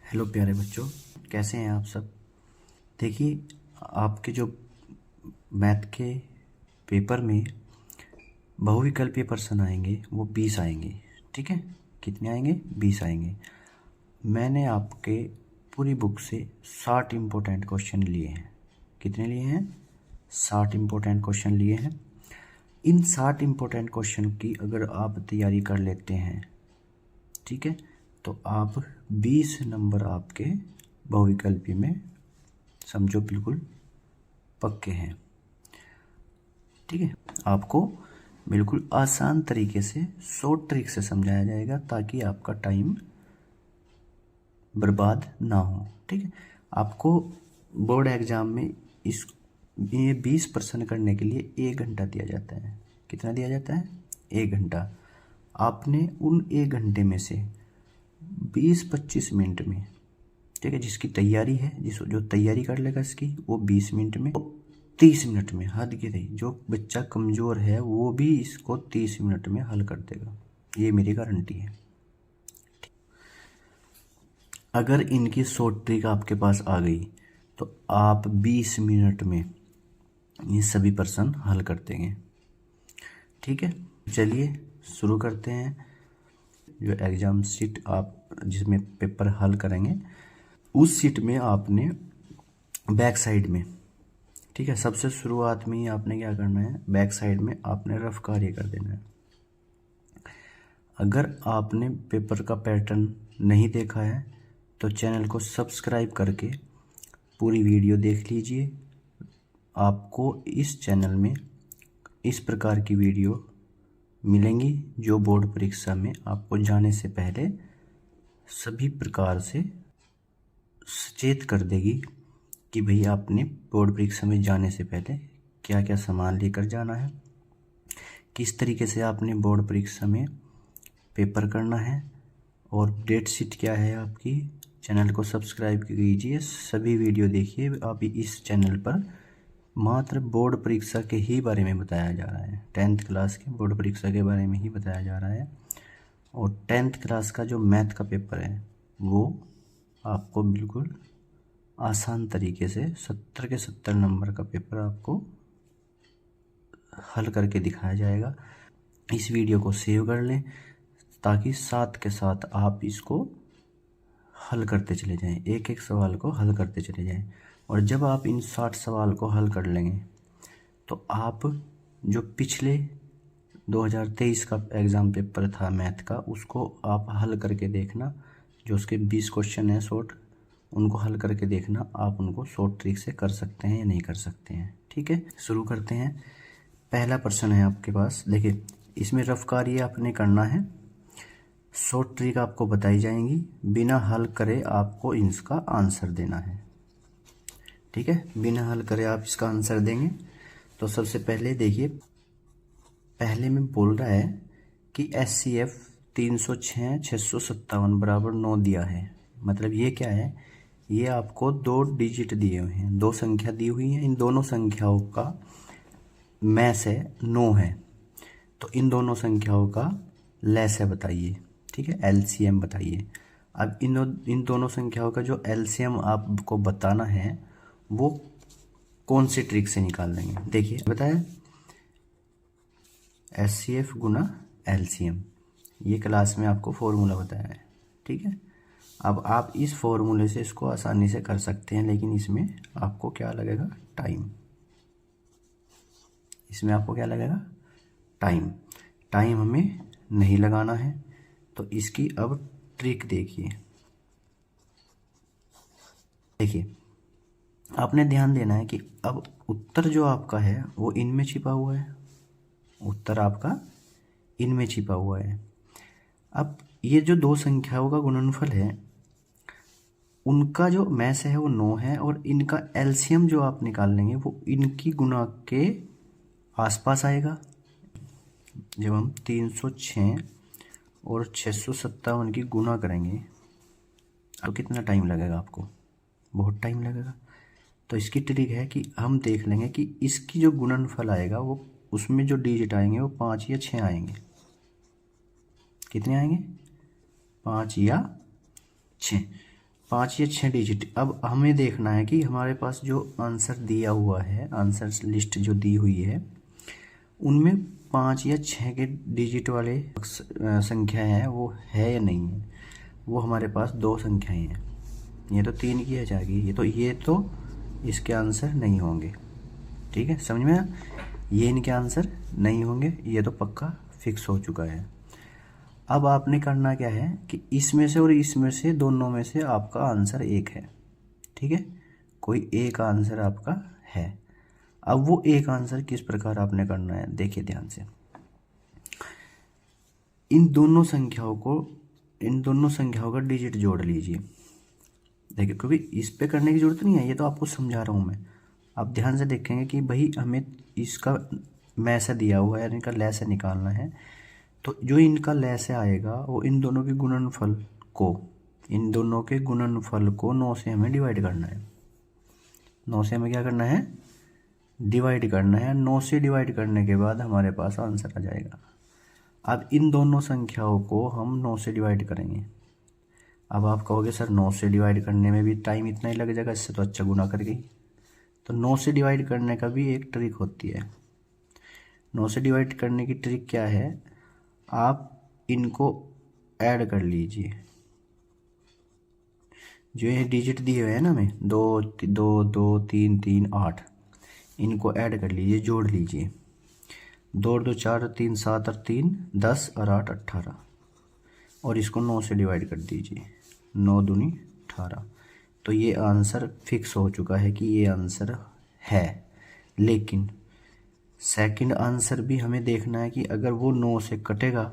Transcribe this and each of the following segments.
Hello प्यारे बच्चों, कैसे हैं आप सब। देखिए, आपके जो मैथ के पेपर में बहुविकल्पीय प्रश्न आएंगे वो 20 आएंगे। ठीक है, कितने आएंगे? 20 आएंगे। मैंने आपके पूरी बुक से 60 इम्पोर्टेंट क्वेश्चन लिए हैं। कितने लिए हैं? 60 इम्पोर्टेंट क्वेश्चन लिए हैं। इन 60 इम्पोर्टेंट क्वेश्चन की अगर आप तैयारी कर लेते हैं, ठीक है, तो आप 20 नंबर आपके बहुविकल्पी में समझो बिल्कुल पक्के हैं। ठीक है, आपको बिल्कुल आसान तरीके से शॉर्ट ट्रिक से समझाया जाएगा ताकि आपका टाइम बर्बाद ना हो। ठीक है, आपको बोर्ड एग्ज़ाम में ये 20 प्रश्न करने के लिए 1 घंटा दिया जाता है। कितना दिया जाता है? 1 घंटा। आपने उन 1 घंटे में से 20-25 मिनट में, ठीक है, जिसकी तैयारी है, जो तैयारी कर लेगा इसकी, वो 20 मिनट में, 30 मिनट में, हद की नहीं, जो बच्चा कमज़ोर है वो भी इसको 30 मिनट में हल कर देगा। ये मेरी गारंटी है। अगर इनकी शॉर्ट ट्रिक आपके पास आ गई तो आप 20 मिनट में ये सभी प्रश्न हल कर देंगे। ठीक है, चलिए शुरू करते हैं। जो एग्ज़ाम शीट आप जिसमें पेपर हल करेंगे, उस शीट में आपने बैक साइड में, ठीक है, सबसे शुरुआत में ही आपने क्या करना है, बैक साइड में आपने रफ कार्य कर देना है। अगर आपने पेपर का पैटर्न नहीं देखा है तो चैनल को सब्सक्राइब करके पूरी वीडियो देख लीजिए। आपको इस चैनल में इस प्रकार की वीडियो मिलेंगी जो बोर्ड परीक्षा में आपको जाने से पहले सभी प्रकार से सचेत कर देगी कि भाई आपने बोर्ड परीक्षा में जाने से पहले क्या क्या सामान लेकर जाना है, किस तरीके से आपने बोर्ड परीक्षा में पेपर करना है, और डेट शीट क्या है आपकी। चैनल को सब्सक्राइब कीजिए, सभी वीडियो देखिए। आप इस चैनल पर मात्र बोर्ड परीक्षा के ही बारे में बताया जा रहा है, 10th क्लास के बोर्ड परीक्षा के बारे में ही बताया जा रहा है। और 10th क्लास का जो मैथ का पेपर है वो आपको बिल्कुल आसान तरीके से 70 के 70 नंबर का पेपर आपको हल करके दिखाया जाएगा। इस वीडियो को सेव कर लें ताकि साथ के साथ आप इसको हल करते चले जाएं, एक एक सवाल को हल करते चले जाएं। और जब आप इन 60 सवाल को हल कर लेंगे तो आप जो पिछले 2023 का एग्ज़ाम पेपर था मैथ का, उसको आप हल करके देखना। जो उसके 20 क्वेश्चन हैं शॉर्ट, उनको हल करके देखना आप उनको शॉर्ट ट्रिक से कर सकते हैं या नहीं कर सकते हैं। ठीक है, शुरू करते हैं। पहला प्रश्न है आपके पास, देखिए इसमें रफ कार्य आपने करना है, शॉर्ट ट्रिक आपको बताई जाएंगी, बिना हल करे आपको इसका आंसर देना है। ठीक है, बिना हल करे आप इसका आंसर देंगे। तो सबसे पहले देखिए, पहले में बोल रहा है कि SCF 306 657 बराबर 9 दिया है। मतलब ये क्या है, ये आपको 2 डिजिट दिए हुए हैं, 2 संख्या दी हुई हैं। इन दोनों संख्याओं का मैस है 9 है, तो इन दोनों संख्याओं का लेस है बताइए। ठीक है, LCM बताइए। अब इन दोनों संख्याओं का जो LCM आपको बताना है वो कौन सी ट्रिक से निकाल देंगे। देखिए बताया, SCF गुना LCM, ये क्लास में आपको फॉर्मूला बताया है। ठीक है, अब आप इस फॉर्मूले से इसको आसानी से कर सकते हैं, लेकिन इसमें आपको क्या लगेगा, टाइम। इसमें आपको क्या लगेगा, टाइम। टाइम हमें नहीं लगाना है, तो इसकी अब ट्रिक देखिए। देखिए, आपने ध्यान देना है कि अब उत्तर जो आपका है वो इनमें छिपा हुआ है, उत्तर आपका इनमें छिपा हुआ है। अब ये जो 2 संख्याओं का गुणनफल है उनका जो मैस है वो 9 है, और इनका LCM जो आप निकाल लेंगे वो इनकी गुणा के आसपास आएगा। जब हम 306 और 657 की गुणा करेंगे तो कितना टाइम लगेगा आपको, बहुत टाइम लगेगा। तो इसकी ट्रिक है कि हम देख लेंगे कि इसकी जो गुणनफल आएगा वो, उसमें जो डिजिट आएंगे वो 5 या 6 आएंगे। कितने आएंगे, 5 या 6। 5 या 6 डिजिट। अब हमें देखना है कि हमारे पास जो आंसर दिया हुआ है, आंसर लिस्ट जो दी हुई है, उनमें 5 या 6 के डिजिट वाले संख्या है वो है या नहीं है। वो हमारे पास 2 संख्याएं हैं, ये तो 3 की आ जाएगी, ये तो इसके आंसर नहीं होंगे। ठीक है, समझ में आया? ये इनके आंसर नहीं होंगे, ये तो पक्का फिक्स हो चुका है। अब आपने करना क्या है कि इसमें से और इसमें से, दोनों में से आपका आंसर एक है। ठीक है, कोई एक आंसर आपका है। अब वो एक आंसर किस प्रकार आपने करना है, देखिए ध्यान से। इन दोनों संख्याओं का डिजिट जोड़ लीजिए। देखिए, क्योंकि इस पे करने की जरूरत नहीं है, ये तो आपको समझा रहा हूँ मैं। आप ध्यान से देखेंगे कि भाई हमें इसका मैसे दिया हुआ है, यानी इनका लैसे निकालना है। तो जो इनका लैसे आएगा वो इन दोनों के गुणनफल को 9 से हमें डिवाइड करना है। 9 से हमें क्या करना है, डिवाइड करना है। 9 से डिवाइड करने के बाद हमारे पास आंसर आ जाएगा। अब इन दोनों संख्याओं को हम 9 से डिवाइड करेंगे। अब आप कहोगे सर 9 से डिवाइड करने में भी टाइम इतना ही लग जाएगा, इससे तो अच्छा गुना कर गई। तो 9 से डिवाइड करने का भी एक ट्रिक होती है। 9 से डिवाइड करने की ट्रिक क्या है, आप इनको ऐड कर लीजिए। जो ये डिजिट दिए हुए हैं ना हमें, 2 2 2 3 3 8, इनको ऐड कर लीजिए, जोड़ लीजिए। 2 और 2 4, 3 7 और 3 10 और 8 18, और इसको 9 से डिवाइड कर दीजिए। 9 दूनी 18। तो ये आंसर फिक्स हो चुका है कि ये आंसर है। लेकिन सेकंड आंसर भी हमें देखना है कि अगर वो 9 से कटेगा,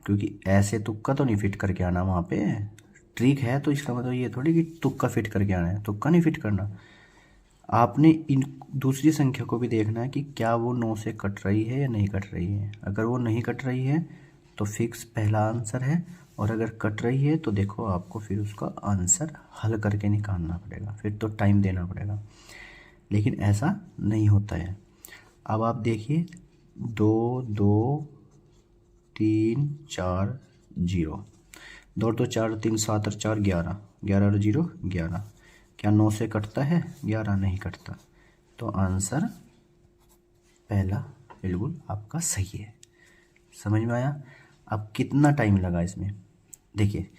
क्योंकि ऐसे तुक्का तो नहीं फिट करके आना वहाँ पे, ट्रिक है तो इसका मतलब ये थोड़ी कि तुक्का फिट करके आना है, तुक्का नहीं फिट करना। आपने इन दूसरी संख्या को भी देखना है कि क्या वो 9 से कट रही है या नहीं कट रही है। अगर वो नहीं कट रही है तो फिक्स पहला आंसर है, और अगर कट रही है तो देखो आपको फिर उसका आंसर हल करके निकालना पड़ेगा, फिर तो टाइम देना पड़ेगा। लेकिन ऐसा नहीं होता है। अब आप देखिए, 2 2 3 4 0, 2 2 4 3 7 और 4 11, 11 और 0 11। क्या 9 से कटता है? 11 नहीं कटता। तो आंसर पहला बिल्कुल आपका सही है। समझ में आया? अब कितना टाइम लगा इसमें, देखिए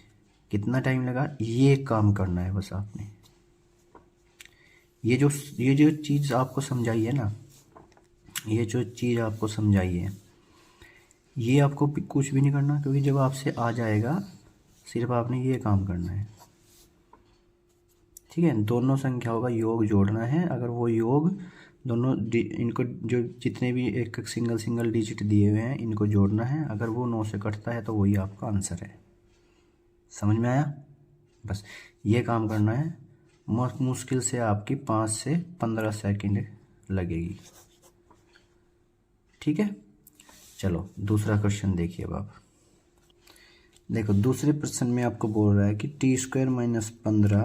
कितना टाइम लगा। ये काम करना है बस आपने। ये जो चीज़ आपको समझाई है ना, ये जो चीज़ आपको समझाई है, ये आपको कुछ भी नहीं करना, क्योंकि जब आपसे आ जाएगा सिर्फ आपने ये काम करना है। ठीक है, दोनों संख्याओं का योग जोड़ना है। अगर वो योग दोनों इनको जो जितने भी एक सिंगल डिजिट दिए हुए हैं इनको जोड़ना है। अगर वो 9 से कटता है तो वही आपका आंसर है। समझ में आया? बस ये काम करना है। मुश्किल से आपकी 5 से 15 सेकंड लगेगी। ठीक है, चलो दूसरा क्वेश्चन देखिए। अब आप देखो, दूसरे प्रश्न में आपको बोल रहा है कि t² - 15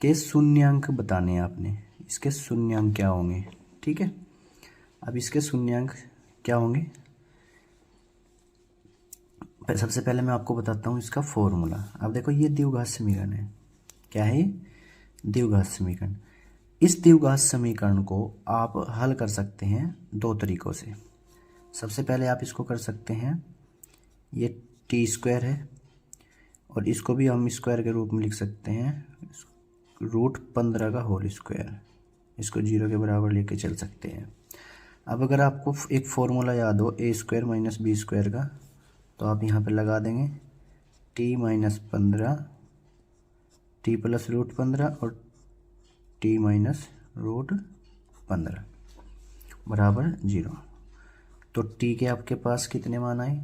के शून्यांक बताने हैं आपने। इसके शून्यांक क्या होंगे? ठीक है, अब इसके शून्यांक क्या होंगे, सबसे पहले मैं आपको बताता हूँ इसका फॉर्मूला। अब देखो, ये द्विघात समीकरण है। क्या है? द्विघात समीकरण। इस द्विघात समीकरण को आप हल कर सकते हैं 2 तरीकों से। सबसे पहले आप इसको कर सकते हैं, ये t² है और इसको भी हम स्क्वायर के रूप में लिख सकते हैं, √15 का होल स्क्वायर। इसको 0 के बराबर लेके चल सकते हैं। अब अगर आपको एक फॉर्मूला याद हो a² - b² का, तो आप यहाँ पे लगा देंगे t - 15, t + √15 और t - √15 बराबर 0। तो t के आपके पास कितने मान आए?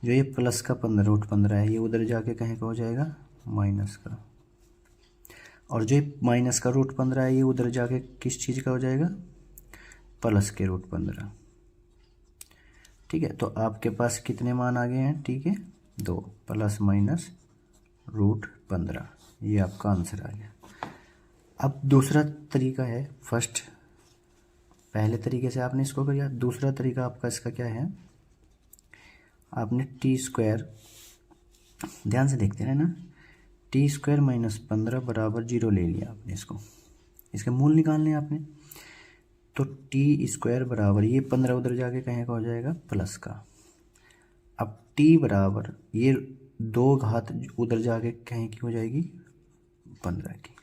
जो ये प्लस का 15 √15 है, ये उधर जाके कहीं का हो जाएगा माइनस का, और जो माइनस का √15 है ये उधर जाके किस चीज़ का हो जाएगा? प्लस के √15। ठीक है, तो आपके पास कितने मान आ गए हैं? ठीक है, 2 ± √15, ये आपका आंसर आ गया। अब दूसरा तरीका है, पहले तरीके से आपने इसको किया। दूसरा तरीका आपका इसका क्या है, आपने t², ध्यान से देखते रहना, टी स्क्वायर माइनस 15 बराबर 0 ले लिया आपने इसको, इसके मूल निकालने आपने। तो टी स्क्वायर बराबर ये 15 उधर जाके कहीं का हो जाएगा प्लस का। अब टी बराबर ये 2 घात उधर जाके कहीं की हो जाएगी 15 की।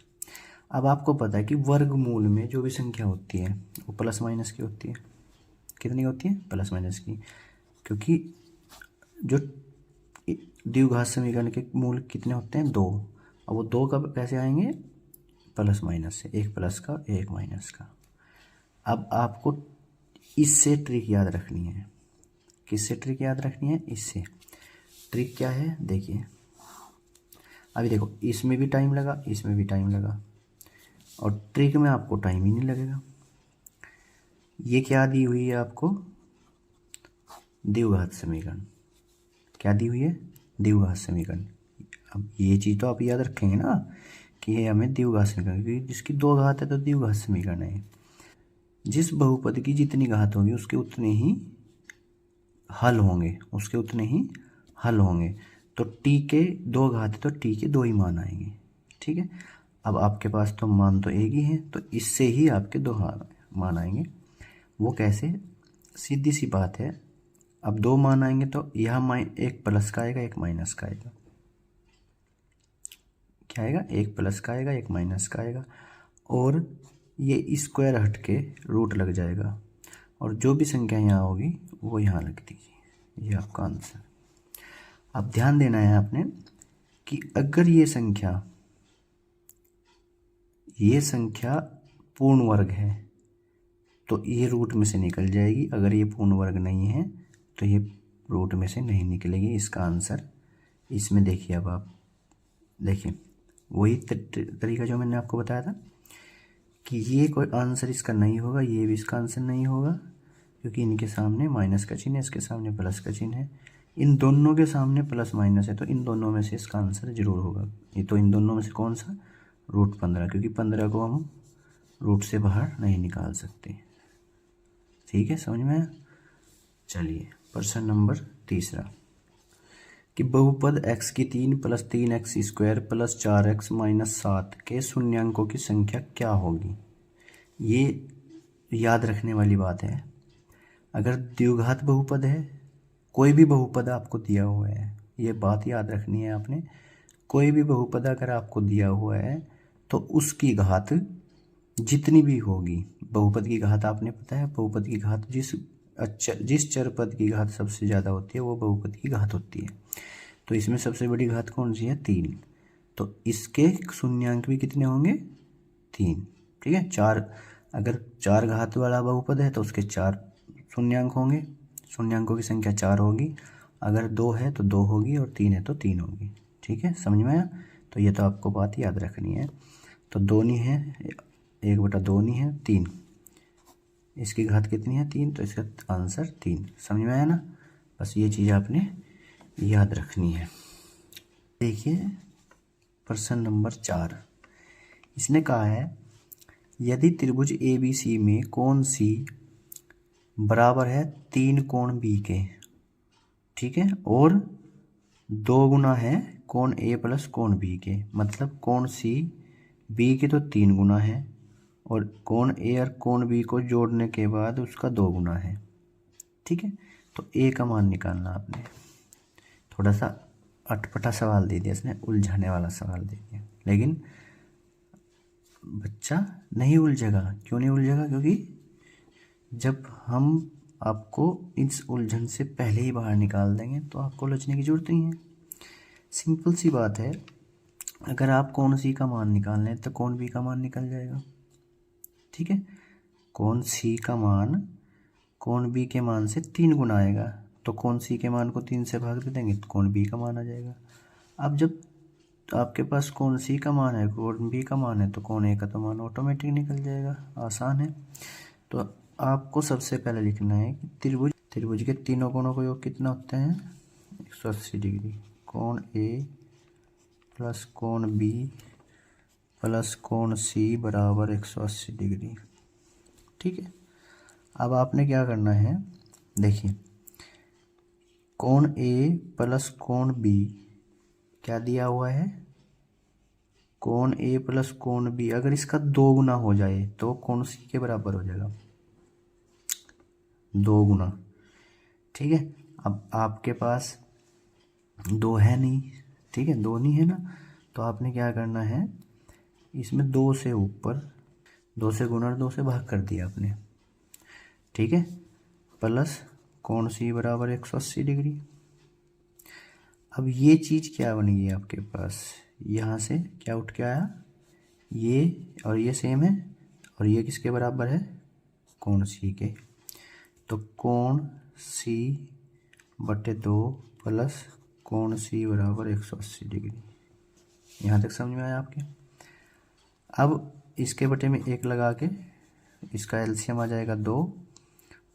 अब आपको पता है कि वर्गमूल में जो भी संख्या होती है वो प्लस माइनस की होती है। कितनी होती है? प्लस माइनस की, क्योंकि जो द्विघात समीकरण के मूल कितने होते हैं? 2। अब वो 2 कब कैसे आएंगे? प्लस माइनस से, एक प्लस का एक माइनस का। अब आपको इससे ट्रिक याद रखनी है। किससे ट्रिक याद रखनी है? इससे। ट्रिक क्या है देखिए, अभी देखो इसमें भी टाइम लगा, इसमें भी टाइम लगा, और ट्रिक में आपको टाइम ही नहीं लगेगा। ये क्या दी हुई है आपको? द्विघात समीकरण। क्या दी हुई है? द्विघात समीकरण। अब ये चीज़ तो आप याद रखेंगे ना कि ये हमें द्विघात समीकरण, क्योंकि जिसकी 2 घात है तो द्विघात समीकरण है। जिस बहुपद की जितनी घात होगी उसके उतने ही हल होंगे, उसके उतने ही हल होंगे। तो टी के 2 घात है तो टी के 2 ही मान आएंगे। ठीक है, अब आपके पास तो मान तो एक ही है, तो इससे ही आपके 2 मान आएंगे। वो कैसे? सीधी सी बात है। अब 2 मान आएंगे तो यहाँ एक प्लस का आएगा, एक माइनस का आएगा। क्या आएगा? एक प्लस का आएगा, एक माइनस का आएगा, और ये स्क्वायर हट के रूट लग जाएगा, और जो भी संख्या यहाँ होगी वो यहाँ लग दीजिए। ये आपका आंसर। अब ध्यान देना है आपने कि अगर ये संख्या पूर्ण वर्ग है तो ये रूट में से निकल जाएगी। अगर ये पूर्ण वर्ग नहीं है तो ये रूट में से नहीं निकलेगी। इसका आंसर इसमें देखिए। अब आप देखिए वही तरीका जो मैंने आपको बताया था कि ये कोई आंसर इसका नहीं होगा, ये भी इसका आंसर नहीं होगा, क्योंकि इनके सामने माइनस का चिन्ह है, इसके सामने प्लस का चिन्ह है। इन दोनों के सामने प्लस माइनस है, तो इन दोनों में से इसका आंसर जरूर होगा। ये तो इन दोनों में से कौन सा? रूट 15, क्योंकि 15 को हम रूट से बाहर नहीं निकाल सकते। ठीक है, समझ में आया? चलिए प्रश्न नंबर 3 कि बहुपद x की 3 + 3x स्क्वायर + 4x - 7 के शून्यांकों की संख्या क्या होगी? ये याद रखने वाली बात है। अगर द्विघात बहुपद है, कोई भी बहुपद आपको दिया हुआ है, ये बात याद रखनी है आपने। कोई भी बहुपद अगर आपको दिया हुआ है तो उसकी घात जितनी भी होगी, बहुपद की घात आपने पता है, बहुपद की घात जिस चर पद की घात सबसे ज़्यादा होती है वो बहुपद की घात होती है। तो इसमें सबसे बड़ी घात कौन सी है? 3। तो इसके शून्यांक भी कितने होंगे? 3। ठीक है, 4। अगर 4 घात वाला बहुपद है तो उसके 4 शून्यांक होंगे, शून्यांकों की संख्या 4 होगी। अगर 2 है तो 2 होगी, और 3 है तो 3 होगी। ठीक है, समझ में आया? तो ये तो आपको बात याद रखनी है। तो 2 नहीं है, 1/2 नहीं है, 3। इसकी घात कितनी है? 3। तो इसका आंसर 3। समझ में आया ना? बस ये चीज़ आपने याद रखनी है। देखिए प्रश्न नंबर 4, इसने कहा है यदि त्रिभुज ABC में कोण C बराबर है 3 कोण B के, ठीक है, और 2 गुना है कोण A + कोण B के, मतलब कोण C B के तो 3 गुना है, और कोण A और कोण B को जोड़ने के बाद उसका 2 गुना है। ठीक है, तो A का मान निकालना आपने। थोड़ा सा अटपटा सवाल दे दिया इसने, उलझाने वाला सवाल दे दिया, लेकिन बच्चा नहीं उलझेगा। क्यों नहीं उलझेगा? क्योंकि जब हम आपको इस उलझन से पहले ही बाहर निकाल देंगे तो आपको उलझने की जरूरत नहीं है। सिंपल सी बात है, अगर आप कोण C का मान निकाल लें तो कोण B का मान निकल जाएगा। ठीक है, कोण C का मान कोण B के मान से 3 गुना आएगा, तो कोण C के मान को 3 से भाग दे देंगे तो कोण B का मान आ जाएगा। अब जब आपके पास कोण C का मान है, कोण B का मान है, तो कोण A का तो मान ऑटोमेटिक निकल जाएगा। आसान है। तो आपको सबसे पहले लिखना है कि त्रिभुज के तीनों कोणों का योग कितना होता है? 180 डिग्री। कोण A + कोण B + कोण C बराबर 180 डिग्री। ठीक है, अब आपने क्या करना है, देखिए कोण A + कोण B क्या दिया हुआ है? कोण ए प्लस कोण बी अगर इसका 2 गुना हो जाए तो कोण सी के बराबर हो जाएगा, 2 गुना। ठीक है, अब आपके पास 2 है नहीं, ठीक है, 2 नहीं है ना, तो आपने क्या करना है, इसमें 2 से ऊपर 2 से गुणा 2 से भाग कर दिया आपने, ठीक है, प्लस कोण सी बराबर 180 डिग्री। अब ये चीज़ क्या बन गई आपके पास, यहाँ से क्या उठ के आया, ये और ये सेम है, और ये किसके बराबर है, कोण सी के। तो कोण सी बटे 2 प्लस कोण सी बराबर 180 डिग्री। यहाँ तक समझ में आया आपके। अब इसके बटे में 1 लगा के इसका एलसीएम आ जाएगा 2,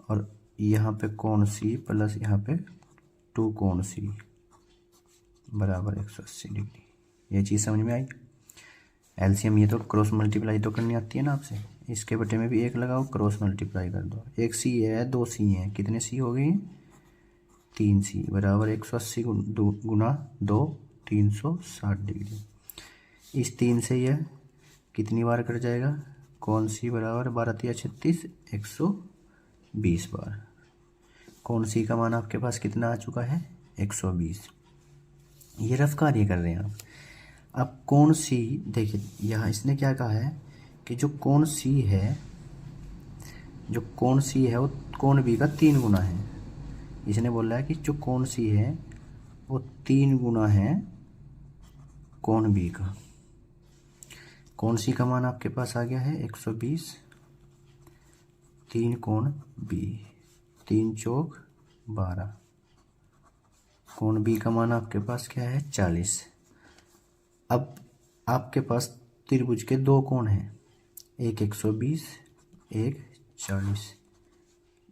और यहाँ पे कोण सी प्लस यहाँ पे 2 कोण सी बराबर 180 डिग्री। ये चीज़ समझ में आई। एलसीएम ये तो क्रॉस मल्टीप्लाई तो करनी आती है ना आपसे, इसके बटे में भी 1 लगाओ, क्रॉस मल्टीप्लाई कर दो, 1 सी है 2 सी है, कितने सी हो गए, 3 सी बराबर 180 गुना 2 360 डिग्री। इस 3 से यह कितनी बार कट जाएगा, कोण सी बराबर 12 × 36 120 बार। कोण सी का मान आपके पास कितना आ चुका है, 120। ये रफ कार्य कर रहे हैं आप। अब कोण सी देखिए, यहाँ इसने क्या कहा है कि जो कोण सी है, जो कोण सी है वो कोण बी का 3 गुना है। इसने बोला है कि जो कोण सी है वो 3 गुना है कोण बी का। कोण सी का मान आपके पास आ गया है 120, 3 कोण बी, 3 चौक 12, कोण बी का मान आपके पास क्या है 40। अब आपके पास त्रिभुज के 2 कोण हैं, एक 120 एक 40,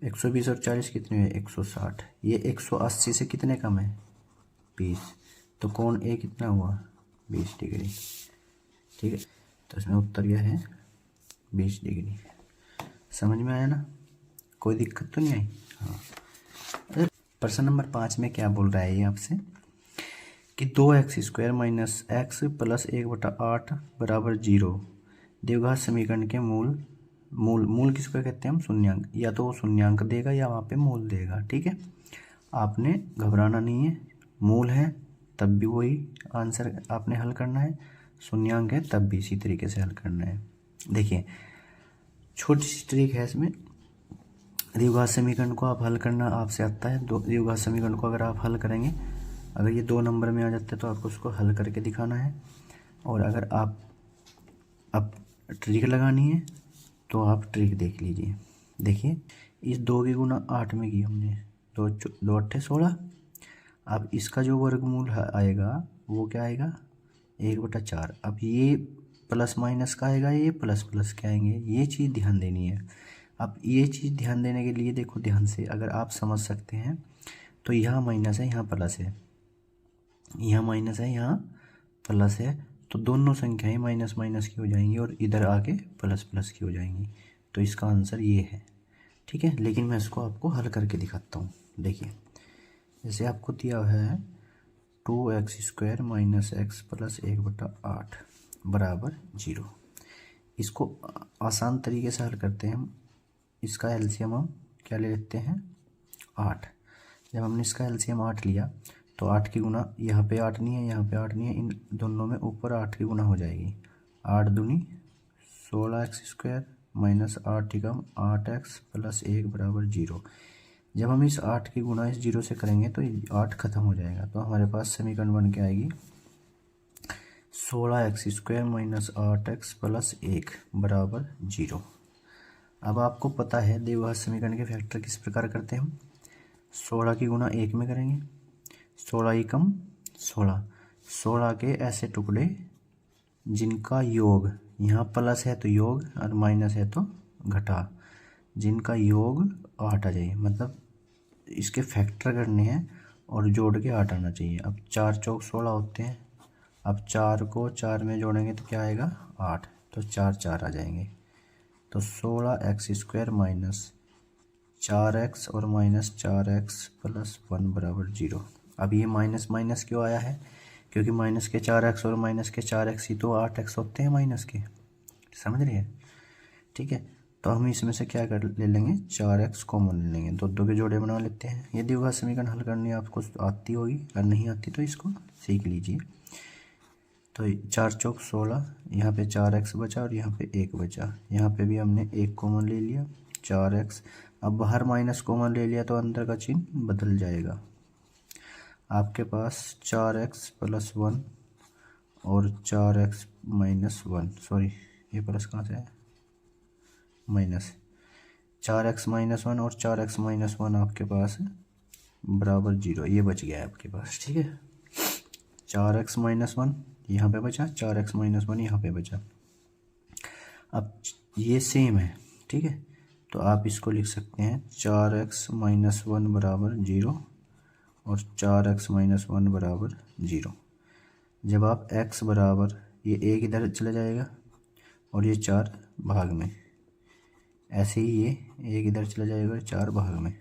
120 और 40 कितने हुए 160, ये 180 से कितने कम है 20, तो कोण ए कितना हुआ 20 डिग्री। ठीक है, तो इसमें उत्तर यह है 20 डिग्री। समझ में आया ना, कोई दिक्कत तो नहीं आई। हाँ, प्रश्न नंबर 5 में क्या बोल रहा है ये आपसे कि 2x² माइनस एक्स प्लस 1/8 बराबर 0 द्विघात समीकरण के मूल किसको कहते हैं हम, शून्यांक। या तो वो शून्यांक देगा या वहाँ पे मूल देगा। ठीक है, आपने घबराना नहीं है, मूल है तब भी वही आंसर आपने हल करना है, शून्यांक है तब भी इसी तरीके से हल करना है। देखिए छोटी सी ट्रिक है इसमें, द्विघात समीकरण को आप हल करना आपसे आता है, द्विघात समीकरण को अगर आप हल करेंगे, अगर ये 2 नंबर में आ जाते हैं तो आपको उसको हल करके दिखाना है, और अगर आप अब ट्रिक लगानी है तो आप ट्रिक देख लीजिए। देखिए इस 2 की गुना 8 में की हमने, 2 8 16। अब इसका जो वर्गमूल आएगा वो क्या आएगा 1/4। अब ये प्लस माइनस का आएगा, ये प्लस प्लस के आएंगे, ये चीज़ ध्यान देनी है। अब ये चीज़ ध्यान देने के लिए देखो ध्यान से, अगर आप समझ सकते हैं तो यहाँ माइनस है यहाँ प्लस है, यहाँ माइनस है यहाँ प्लस है, तो दोनों संख्याएं माइनस माइनस की हो जाएंगी और इधर आके प्लस प्लस की हो जाएंगी, तो इसका आंसर ये है। ठीक है, लेकिन मैं इसको आपको हल करके दिखाता हूँ। देखिए जैसे आपको दिया है 2x² माइनस एक्स प्लस 1/8 बराबर 0। इसको आसान तरीके से हल करते हैं हम। इसका एलसीएम हम क्या ले लेते हैं 8। जब हमने इसका एलसीएम 8 लिया तो 8 की गुना, यहाँ पे 8 नहीं है यहाँ पे 8 नहीं है, इन दोनों में ऊपर 8 की गुना हो जाएगी, 8 दूनी 16x² माइनस 8 एकम 8x प्लस 1 बराबर 0। जब हम इस 8 की गुना इस 0 से करेंगे तो 8 खत्म हो जाएगा, तो हमारे पास समीकरण बन के आएगी 16x² माइनस 8x प्लस 1 बराबर 0। अब आपको पता है द्विघात समीकरण के फैक्टर किस प्रकार करते हैं हम, 16 की गुना 1 में करेंगे, 16 एकम 16, 16 के ऐसे टुकड़े जिनका योग, यहाँ प्लस है तो योग और माइनस है तो घटा, जिनका योग 8 आ जाए, मतलब इसके फैक्टर करने हैं और जोड़ के 8 आना चाहिए। अब 4 चौक 16 होते हैं, अब 4 को 4 में जोड़ेंगे तो क्या आएगा 8, तो 4 4 आ जाएंगे, तो 16x² माइनस 4x और माइनस 4x प्लस 1 बराबर 0। अब ये माइनस माइनस क्यों आया है, क्योंकि माइनस के 4x और माइनस के 4x ही तो 8x होते हैं माइनस के, समझ रहे हैं। ठीक है, तो हम इसमें से क्या कर ले लेंगे, 4x कॉमन ले लेंगे, दो दो के जोड़े बना लेते हैं। ये द्विघात समीकरण हल करनी आपको आती होगी, अगर नहीं आती तो इसको सीख लीजिए। तो 4 चौक 16, यहाँ पे 4x बचा और यहाँ पे 1 बचा, यहाँ पे भी हमने 1 कॉमन ले लिया 4x। अब बाहर माइनस कॉमन ले लिया तो अंदर का चिन्ह बदल जाएगा। आपके पास 4x + 1 और 4x - 1, सॉरी ये प्लस कहाँ से है, माइनस, 4x - 1 और 4x - 1 आपके पास बराबर 0, ये बच गया है आपके पास। ठीक है, 4x - 1 यहाँ पे बचा, 4x - 1 यहाँ पे बचा। अब ये सेम है, ठीक है, तो आप इसको लिख सकते हैं 4x - 1 बराबर 0 और 4x - 1 बराबर 0। जब आप x बराबर, ये 1 इधर चला जाएगा और ये 4 भाग में, ऐसे ही ये 1 इधर चला जाएगा 4 भाग में,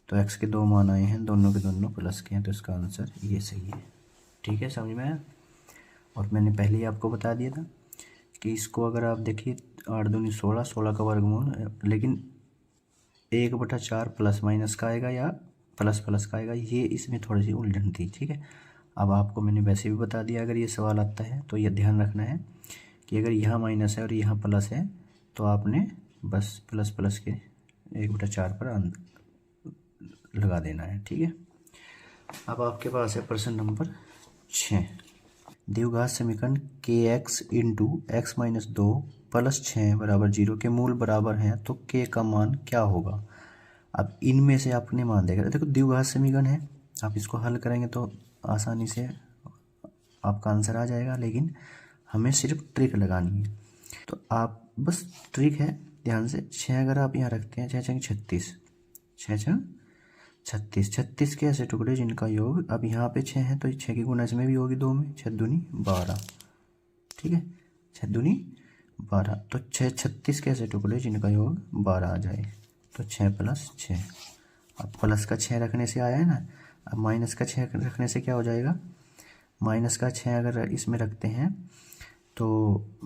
तो x के 2 मान आए हैं, दोनों के दोनों प्लस के हैं, तो इसका आंसर ये सही है। ठीक है, समझ में आया। और मैंने पहले ही आपको बता दिया था कि इसको अगर आप देखिए 8 दूनी 16, 16 का वर्गमूल, लेकिन 1/4 प्लस माइनस का आएगा या प्लस प्लस का आएगा, ये इसमें थोड़ी सी उलझन थी। ठीक है, अब आपको मैंने वैसे भी बता दिया, अगर ये सवाल आता है तो ये ध्यान रखना है कि अगर यहाँ माइनस है और यहाँ प्लस है तो आपने बस प्लस प्लस के 1/4 पर लगा देना है। ठीक है, अब आपके पास है प्रश्न नंबर 6। द्विघात समीकरण kx × x - 2 + 6 = 0 के मूल बराबर हैं तो k का मान क्या होगा। अब इनमें से आपने मान देगा, देखो द्विघात समीकरण है, आप इसको हल करेंगे तो आसानी से आपका आंसर आ जाएगा, लेकिन हमें सिर्फ ट्रिक लगानी है। तो आप बस ट्रिक है, ध्यान से, 6 अगर आप यहाँ रखते हैं, 6 × 36, 6 × 36, 36 के ऐसे टुकड़े जिनका योग, अब यहाँ पे 6 है तो 6 की गुना इसमें भी होगी 2 में, 6 दूनी 12। ठीक है, 6 दूनी 12, तो 6 36 के ऐसे टुकड़े जिनका योग 12 आ जाए, तो 6 + 6। अब प्लस का 6 रखने से आया है ना, अब माइनस का 6 रखने से क्या हो जाएगा, माइनस का 6 अगर इसमें रखते हैं तो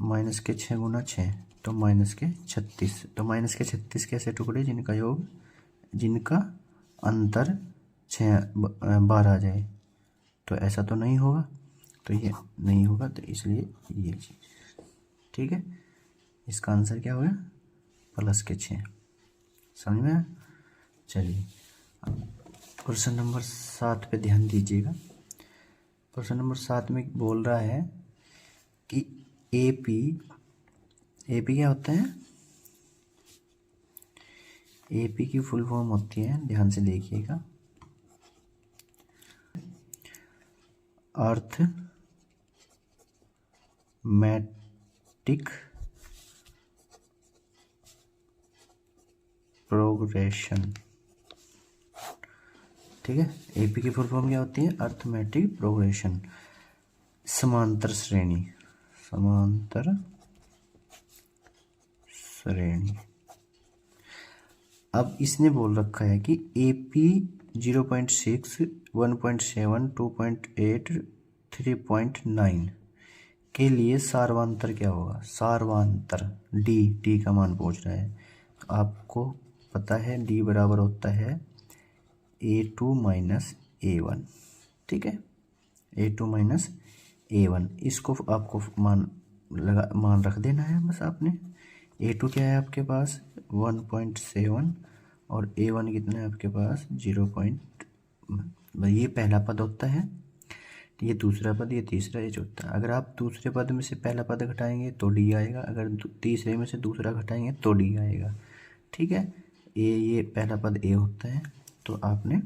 माइनस के 6 गुना 6, तो माइनस के 36, तो माइनस के 36 के ऐसे टुकड़े जिनका योग, जिनका अंतर 12 आ जाए, तो ऐसा तो नहीं होगा, तो ये नहीं होगा, तो इसलिए ये चीज़। ठीक है, इसका आंसर क्या होगा, प्लस के 6। समझ में आया। चलिए प्रश्न नंबर 7 पे ध्यान दीजिएगा। प्रश्न नंबर 7 में बोल रहा है कि AP क्या होता है, AP की फुल फॉर्म होती है, ध्यान से देखिएगा, अर्थमेटिक प्रोग्रेशन। ठीक है, AP की फुल फॉर्म क्या होती है, अर्थमेटिक प्रोग्रेशन, समांतर श्रेणी, समांतर श्रेणी। अब इसने बोल रखा है कि AP 0.6, 1.7, 2.8, 3.9 के लिए सार्वंतर क्या होगा, सार्वंतर D का मान पूछ रहा है। तो आपको पता है D बराबर होता है A2 - A1। ठीक है, A2 - A1, इसको आपको मान रख देना है बस आपने। A2 क्या है आपके पास 1.7 और A1 कितना है आपके पास 0. ये पहला पद होता है, ये दूसरा पद, ये तीसरा, ये चौथा। अगर आप दूसरे पद में से पहला पद घटाएंगे तो D आएगा, अगर तीसरे में से दूसरा घटाएंगे तो D आएगा। ठीक है, ये पहला पद A होता है, तो आपने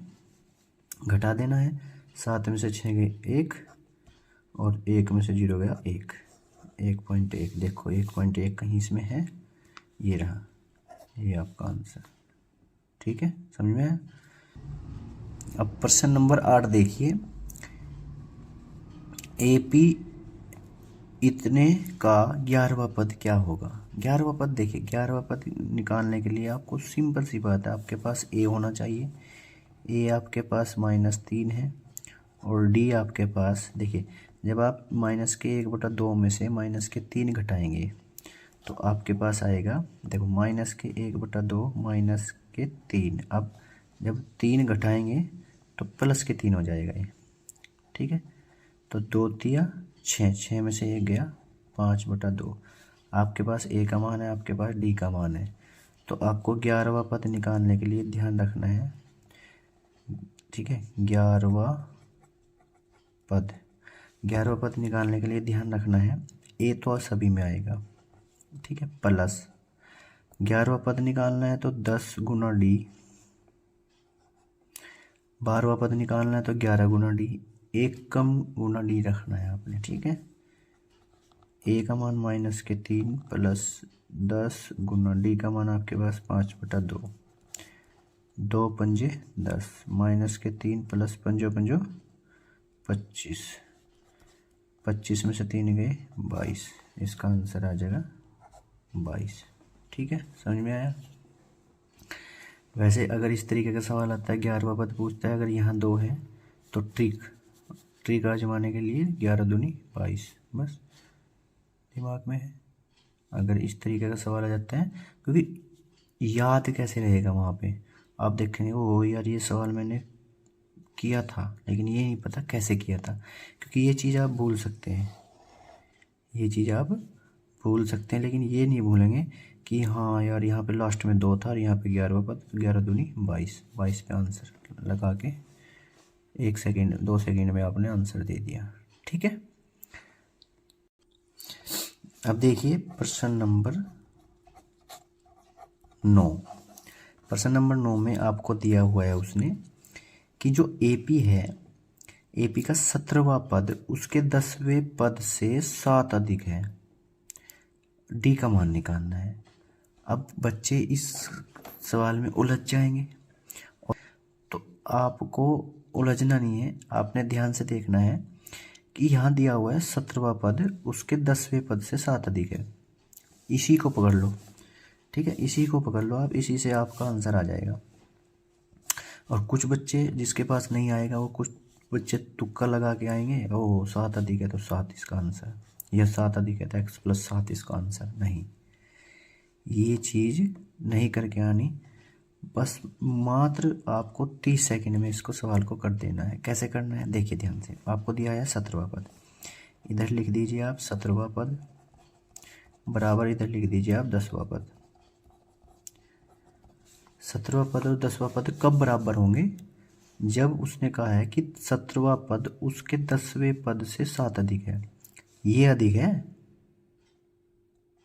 घटा देना है, 7 में से 6 गए 1 और 1 में से 0 गया 1, 1.1, देखो 1.1 कहीं इसमें है, ये रहा, ये आपका आंसर। ठीक है, समझ में आया। अब प्रश्न नंबर 8 देखिए, AP इतने का 11वां पद क्या होगा। 11वां पद देखिए, 11वां पद निकालने के लिए आपको सिंपल सी बात है, आपके पास A होना चाहिए, A आपके पास -3 है और D आपके पास, देखिए जब आप -1/2 में से -3 घटाएंगे तो आपके पास आएगा, देखो -1/2 -3। अब जब 3 घटाएंगे तो +3 हो जाएगा ये, ठीक है। तो 2 तिया 6, 6 में से 1 गया, 5/2। आपके पास ए का मान है, आपके पास डी का मान है। तो आपको 11वां पद निकालने के लिए ध्यान रखना है, ठीक है। 11वां पद निकालने के लिए ध्यान रखना है, ए तो सभी में आएगा, ठीक है, प्लस 11वां पद निकालना है तो 10 गुना डी, 12वां पद निकालना है तो 11 गुना डी, एक कम गुना डी रखना है आपने, ठीक है। ए का मान -3 प्लस 10 गुना डी का मान आपके पास 5/2, 2 पंजे 10, -3 प्लस 5 पंजो 25, 25 में से 3 गए 22, इसका आंसर आ जाएगा 22, ठीक है। समझ में आया। वैसे अगर इस तरीके का सवाल आता है, 11वां पद पूछता है, अगर यहाँ 2 है तो ट्रिक आजमाने के लिए 11 दूनी 22, बस दिमाग में है। अगर इस तरीके का सवाल आ जाता है, क्योंकि याद कैसे रहेगा वहाँ पे, आप देखेंगे ओ यार ये सवाल मैंने किया था लेकिन ये नहीं पता कैसे किया था, क्योंकि ये चीज़ आप भूल सकते हैं, लेकिन ये नहीं भूलेंगे कि हाँ यार यहाँ पे लास्ट में 2 था और यहाँ पे 11वां पद, 11 दूनी 22, 22 पे आंसर लगा के 1 सेकेंड 2 सेकेंड में आपने आंसर दे दिया, ठीक है। अब देखिए प्रश्न नंबर 9। प्रश्न नंबर 9 में आपको दिया हुआ है उसने कि जो एपी है, एपी का 17वां पद उसके 10वें पद से 7 अधिक है, डी का मान निकालना है। अब बच्चे इस सवाल में उलझ जाएंगे, तो आपको उलझना नहीं है, आपने ध्यान से देखना है कि यहाँ दिया हुआ है 17वां पद उसके 10वें पद से 7 अधिक है, इसी को पकड़ लो, ठीक है, इसी को पकड़ लो आप, इसी से आपका आंसर आ जाएगा। और कुछ बच्चे जिसके पास नहीं आएगा, वो कुछ बच्चे तुक्का लगा के आएंगे, ओ 7 अधिक है तो 7 इसका आंसर, या 7 अधिक है तो x+7 इसका आंसर। नहीं, ये चीज़ नहीं करके आनी, बस मात्र आपको 30 सेकंड में इसको सवाल को कर देना है। कैसे करना है देखिए ध्यान से, आपको दिया है 17वां पद, इधर लिख दीजिए आप 17वां पद, बराबर इधर लिख दीजिए आप 10वां पद। 17वां पद और 10वां पद कब बराबर होंगे, जब उसने कहा है कि 17वां पद उसके 10वें पद से 7 अधिक है, ये अधिक है,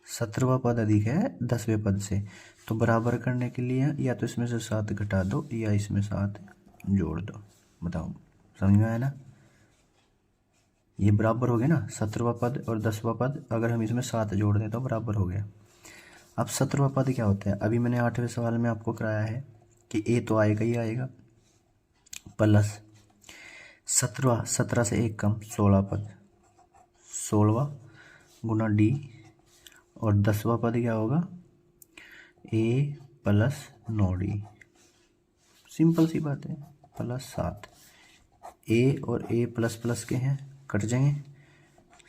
17वां पद अधिक है 10वें पद से, तो बराबर करने के लिए या तो इसमें से 7 घटा दो या इसमें 7 जोड़ दो। बताओ समझ में आया ना, ये बराबर हो गया ना, 17वां पद और 10वां पद, अगर हम इसमें 7 जोड़ दें तो बराबर हो गया। अब 17वां पद क्या होता है, अभी मैंने 8वें सवाल में आपको कराया है कि ए तो आएगा ही आएगा, प्लस 17 से 1 कम 16 पद, 16वां गुना डी, और 10वां पद क्या होगा, ए प्लस 9d, सिंपल सी बात है, +7, ए और ए प्लस प्लस के हैं, कट जाएंगे,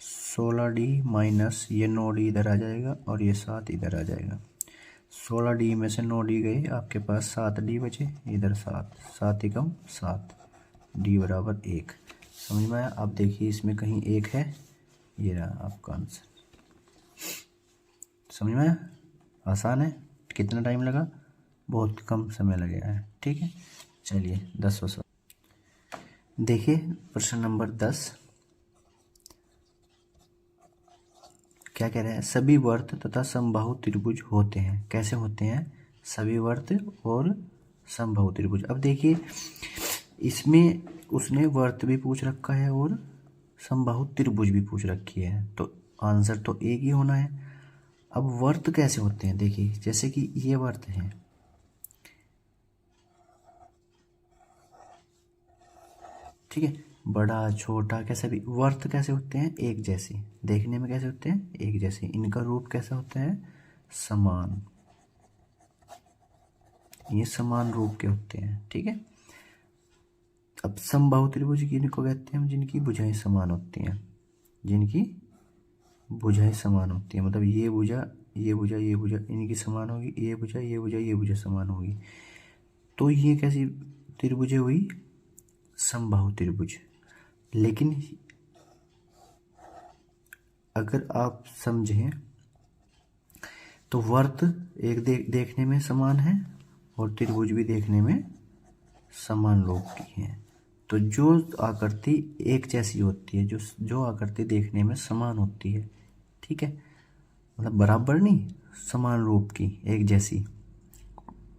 16d माइनस ये 9d इधर आ जाएगा और ये 7 इधर आ जाएगा, 16d में से 9d गए, आपके पास 7d बचे, इधर 7, 7 ही कम 7, d बराबर 1। समझ में आया। अब देखिए इसमें कहीं 1 है, ये रहा आपका आंसर। समझ में आया, आसान है। कितना टाइम लगा, बहुत कम समय लगेगा है, ठीक है। चलिए 10वां सवाल देखिए, प्रश्न नंबर 10 क्या कह रहे हैं, सभी वर्त तथा समबाहु त्रिभुज होते हैं। कैसे होते हैं, सभी वर्त और समबाहु त्रिभुज। अब देखिए इसमें उसने वर्त भी पूछ रखा है और समबाहु त्रिभुज भी पूछ रखी है, तो आंसर तो एक ही होना है। अब वर्त कैसे होते हैं, देखिए जैसे कि ये वर्त है, ठीक है, बड़ा छोटा कैसे भी, वर्त कैसे होते हैं, एक जैसे, देखने में कैसे होते हैं, एक जैसे, इनका रूप कैसा होता है, समान, ये समान रूप के होते हैं, ठीक है। अब समबाहु त्रिभुज किनको कहते हैं, जिनकी भुजाएं समान होती हैं। जिनकी भुजाएं समान होती है, मतलब ये भुजा ये भुजा ये भुजा इनकी समान होगी, ये भुजा ये भुजा ये भुजा समान होगी। तो ये कैसी त्रिभुज हुई? समबाहु त्रिभुज। लेकिन अगर आप समझें तो वर्त एक देखने में समान है और त्रिभुज भी देखने में समान रूप की है। तो जो आकृति एक जैसी होती है, जो आकृति देखने में समान होती है, ठीक है, मतलब बराबर नहीं, समान रूप की, एक जैसी।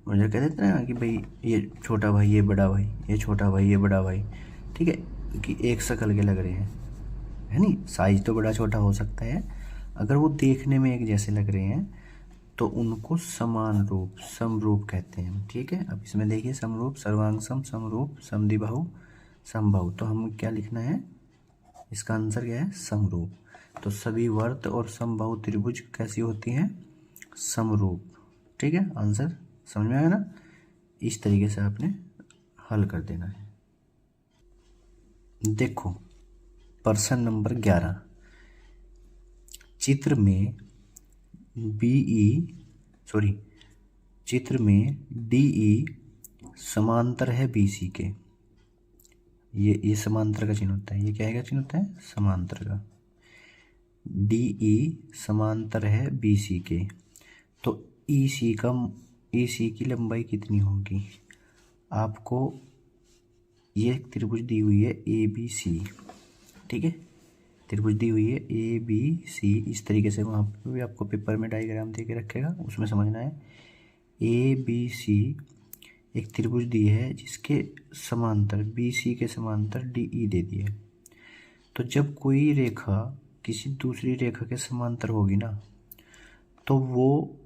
मुझे कह देते ना कि भाई ये छोटा भाई ये बड़ा भाई, ये छोटा भाई ये बड़ा भाई, ठीक है, कि एक शक्ल के लग रहे हैं, है नहीं, साइज तो बड़ा छोटा हो सकता है, अगर वो देखने में एक जैसे लग रहे हैं तो उनको समान रूप, समरूप कहते हैं, ठीक है। अब इसमें देखिए समरूप, सर्वांग सम, समरूप, समद्विबाहु, समबाहु, तो हम क्या लिखना है, इसका आंसर क्या है? समरूप। तो सभी वर्त और समबाहु त्रिभुज कैसी होती हैं? समरूप, ठीक है। आंसर समझ में आया ना? इस तरीके से आपने हल कर देना है। देखो प्रश्न नंबर 11, चित्र में DE समांतर है BC के। ये समांतर का चिन्ह होता है, ये क्या है, चिन्ह होता है समांतर का। DE समांतर है BC के, तो EC की लंबाई कितनी होगी? आपको ये त्रिभुज दी हुई है ABC, ठीक है, त्रिभुज दी हुई है ABC, इस तरीके से वहाँ पे भी आपको पेपर में डायग्राम दे के रखेगा, उसमें समझना है। ABC एक त्रिभुज दी है जिसके समांतर BC के समांतर DE दे दी है। तो जब कोई रेखा किसी दूसरी रेखा के समांतर होगी ना, तो वो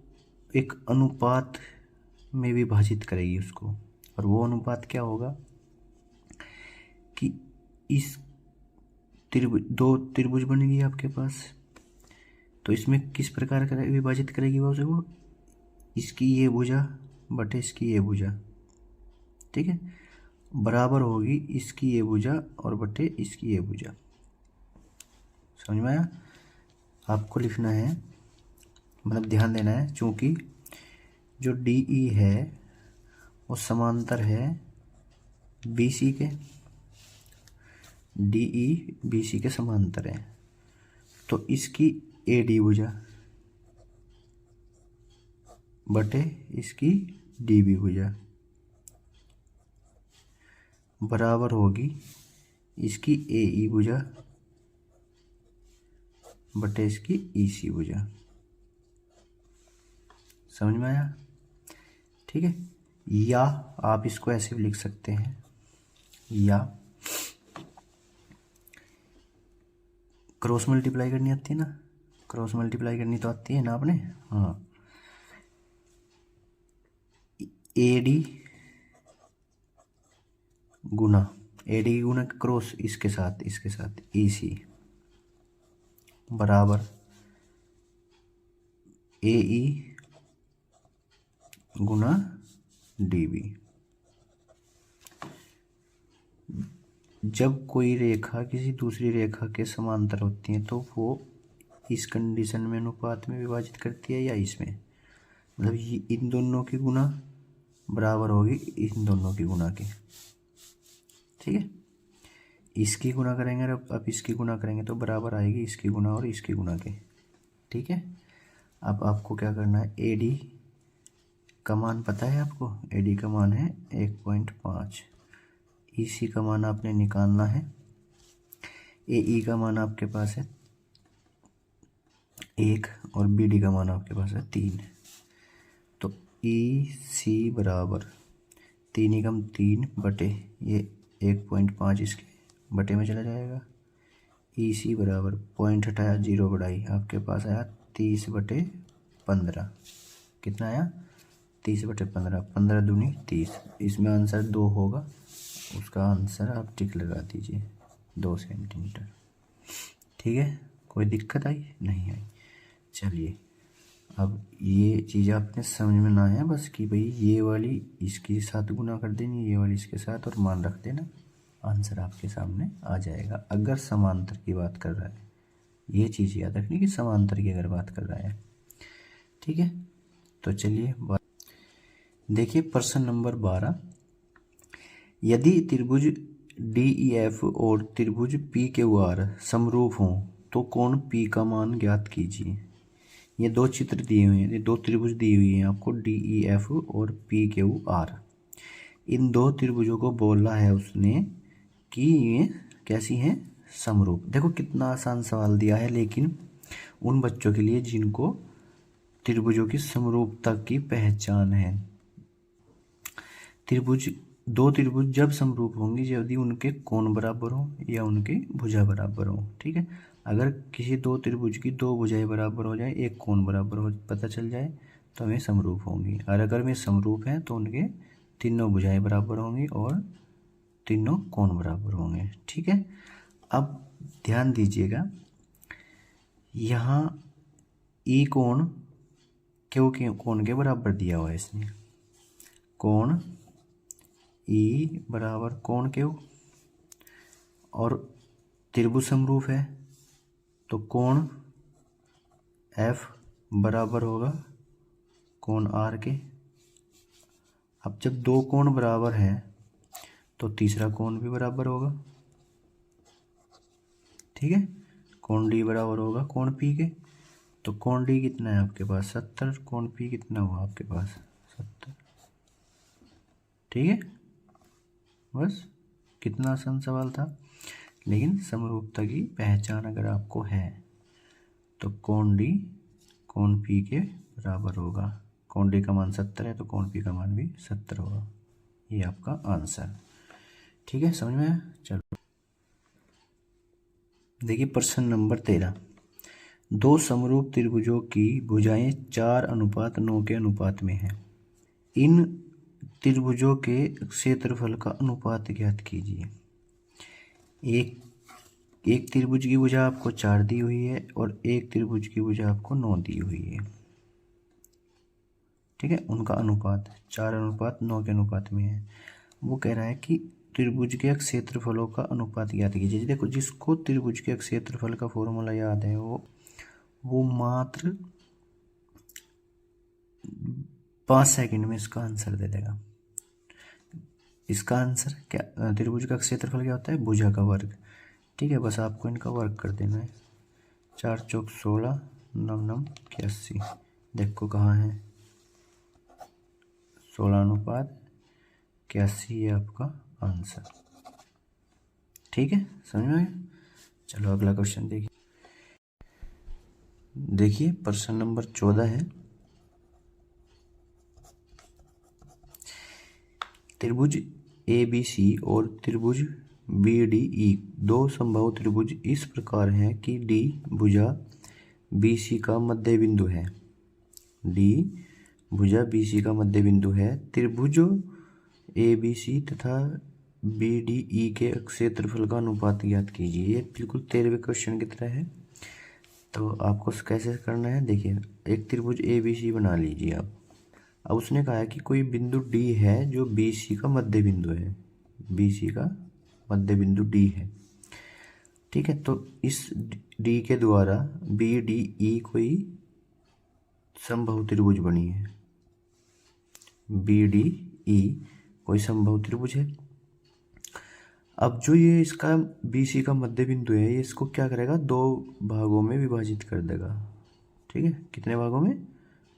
एक अनुपात में विभाजित करेगी उसको, और वो अनुपात क्या होगा कि इस दो त्रिभुज बनेगी आपके पास, तो इसमें किस प्रकार का विभाजित करेगी वो, इसकी ये भुजा बटे इसकी ये भुजा, ठीक है, बराबर होगी इसकी ये भुजा और बटे इसकी ये भुजा। समझ में आया? आपको लिखना है, मतलब ध्यान देना है, चूंकि जो DE है वो समांतर है BC के, DE BC के समांतर है, तो इसकी AD भुजा बटे इसकी DB भुजा बराबर होगी इसकी AE भुजा बटे इसकी EC भुजा। समझ में आया? ठीक है। या आप इसको ऐसे भी लिख सकते हैं, या क्रॉस मल्टीप्लाई करनी आती है ना, क्रॉस मल्टीप्लाई करनी तो आती है ना आपने, हाँ। AD गुना क्रॉस इसके साथ EC बराबर AE गुना DB। जब कोई रेखा किसी दूसरी रेखा के समांतर होती है तो वो इस कंडीशन में अनुपात में विभाजित करती है या इसमें, मतलब ये इन दोनों की गुना बराबर होगी इन दोनों की गुना की, ठीक है। इसकी गुना करेंगे और अब इसकी गुना करेंगे तो बराबर आएगी इसकी गुना और इसकी गुना के, ठीक है। अब आपको क्या करना है, AD का मान पता है आपको, AD का मान है 1.5, EC का मान आपने निकालना है, AE का मान आपके पास है 1 और BD का मान आपके पास है 3, तो EC बराबर 3 एकम 3 बटे ये 1.5 इसके बटे में चला जाएगा, EC बराबर पॉइंट हटाया 0 बढ़ाई, आपके पास आया 30/15। कितना आया? 30/15, 15 दूनी 30, इसमें आंसर 2 होगा, उसका आंसर आप टिक लगा दीजिए 2 सेंटीमीटर, ठीक है। कोई दिक्कत आई? नहीं आई। चलिए अब ये चीज़ आपने समझ में ना है बस कि भाई ये वाली इसके साथ गुना कर देनी, ये वाली इसके साथ, और मान रख देना, आंसर आपके सामने आ जाएगा अगर समांतर की बात कर रहा है, ये चीज़ याद रखनी कि समांतर की अगर बात कर रहा है। ठीक है, तो चलिए देखिए प्रश्न नंबर 12। यदि त्रिभुज DEF और त्रिभुज PQR समरूप हों तो कोण P का मान ज्ञात कीजिए। ये दो चित्र दिए हुए हैं, ये दो त्रिभुज दी हुई हैं आपको, DEF और PQR। इन दो त्रिभुजों को बोला है उसने कि ये कैसी हैं, समरूप। देखो कितना आसान सवाल दिया है, लेकिन उन बच्चों के लिए जिनको त्रिभुजों की समरूपता की पहचान है। दो त्रिभुज जब समरूप होंगे यदि उनके कोण बराबर हो या उनकी भुजा बराबर हो। ठीक है, अगर किसी दो त्रिभुज की दो भुजाएं बराबर हो जाए, एक कोण बराबर हो पता चल जाए, तो वे समरूप होंगी। और अगर वे समरूप हैं तो उनके तीनों भुजाएं बराबर होंगी और तीनों कोण बराबर होंगे। ठीक है, अब ध्यान दीजिएगा, यहाँ ई कोण क्यू के कोण के बराबर दिया हुआ है इसने। कोण ई बराबर कोण क्यू, और त्रिभुज समरूप है तो कोण एफ बराबर होगा कोण आर के। अब जब दो कोण बराबर हैं तो तीसरा कोण भी बराबर होगा। ठीक है, कोण डी बराबर होगा कोण पी के। तो कोण डी कितना है आपके पास 70, कोण पी कितना हुआ आपके पास 70। ठीक है, बस कितना आसान सवाल था, लेकिन समरूपता की पहचान अगर आपको है तो कोण डी कोण पी के बराबर होगा। कोण डी का मान 70 है तो कोण पी का मान भी 70 होगा। ये आपका आंसर। ठीक है, समझ में आया? चलो देखिए प्रश्न नंबर 13। दो समरूप त्रिभुजों की भुजाएं 4:9 के अनुपात में हैं। इन त्रिभुजों के क्षेत्रफल का अनुपात ज्ञात कीजिए। एक त्रिभुज की भुजा आपको 4 दी हुई है और एक त्रिभुज की भुजा आपको 9 दी हुई है। ठीक है, उनका अनुपात 4:9 के अनुपात में है। वो कह रहा है कि त्रिभुज के क्षेत्रफलों का अनुपात ज्ञात कीजिए। देखो, जिसको त्रिभुज के क्षेत्रफल का फॉर्मूला याद है वो मात्र 5 सेकंड में इसका आंसर दे देगा। इसका आंसर क्या, त्रिभुज का क्षेत्रफल क्या होता है, भुजा का वर्ग। ठीक है, बस आपको इनका वर्ग कर देना है। 4 चौक 16, 9 9 81। देखो कहाँ है, 16:81 है आपका आंसर। ठीक है, समझ में आया? चलो अगला क्वेश्चन देखिए। देखिए प्रश्न नंबर 14 है। त्रिभुज ABC और त्रिभुज BDE दो समबाहु त्रिभुज इस प्रकार हैं कि D भुजा BC का मध्य बिंदु है। D भुजा BC का मध्य बिंदु है। त्रिभुजों ABC तथा BDE के क्षेत्रफल का अनुपात ज्ञात कीजिए। ये बिल्कुल 13वें क्वेश्चन की तरह है। तो आपको कैसे करना है, देखिए एक त्रिभुज ABC बना लीजिए आप। अब उसने कहा है कि कोई बिंदु D है जो BC का मध्य बिंदु है। BC का मध्य बिंदु D है। ठीक है, तो इस D के द्वारा BDE कोई समबाहु त्रिभुज बनी है। BDE कोई समबाहु त्रिभुज है। अब जो ये इसका BC का मध्य बिंदु है, ये इसको क्या करेगा, दो भागों में विभाजित कर देगा। ठीक है, कितने भागों में,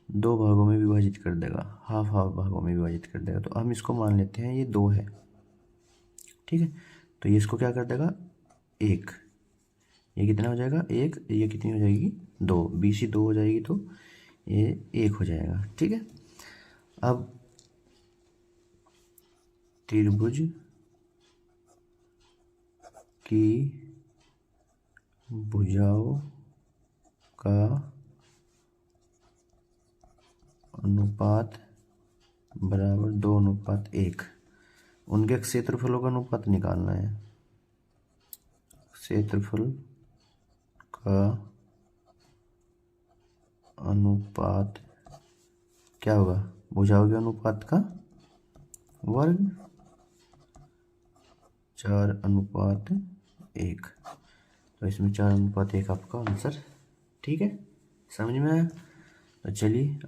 2 भागों में विभाजित कर देगा, हाफ हाफ भागों में विभाजित कर देगा। तो हम इसको मान लेते हैं ये 2 है। ठीक है, तो ये इसको क्या कर देगा 1। ये कितना हो जाएगा 1, ये कितनी हो जाएगी 2, BC 2 हो जाएगी तो ये 1 हो जाएगा। ठीक है, अब त्रिभुज की भुजाओं का अनुपात बराबर 2:1। उनके क्षेत्रफलों का अनुपात निकालना है। क्षेत्रफल का अनुपात क्या होगा, भुजाओं के अनुपात का वर्ग 4:1। तो इसमें 4:1 आपका आंसर। ठीक है, समझ में आया? तो चलिए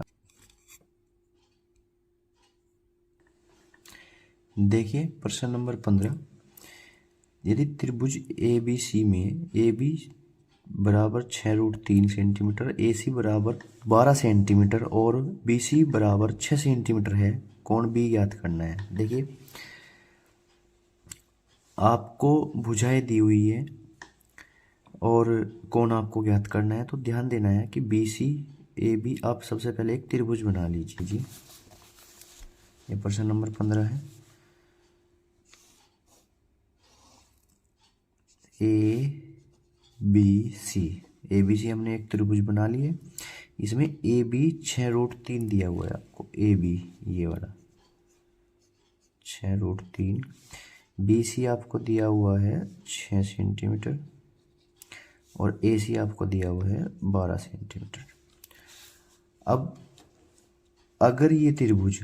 देखिए प्रश्न नंबर 15। यदि त्रिभुज ए बी सी में ए बी बराबर 6√3 सेंटीमीटर, ए सी बराबर 12 सेंटीमीटर और बी सी बराबर 6 सेंटीमीटर है, कोण बी ज्ञात करना है। देखिए आपको भुजाएं दी हुई है और कोण आपको ज्ञात करना है। तो ध्यान देना है कि बी सी ए बी, आप सबसे पहले एक त्रिभुज बना लीजिए जी। ये प्रश्न नंबर 15 है। ए बी सी हमने एक त्रिभुज बना लिए। इसमें ए बी 6√3 दिया हुआ है आपको, ए बी ये वाला 6√3, बी सी आपको दिया हुआ है 6 सेंटीमीटर और ए सी आपको दिया हुआ है 12 सेंटीमीटर। अब अगर ये त्रिभुज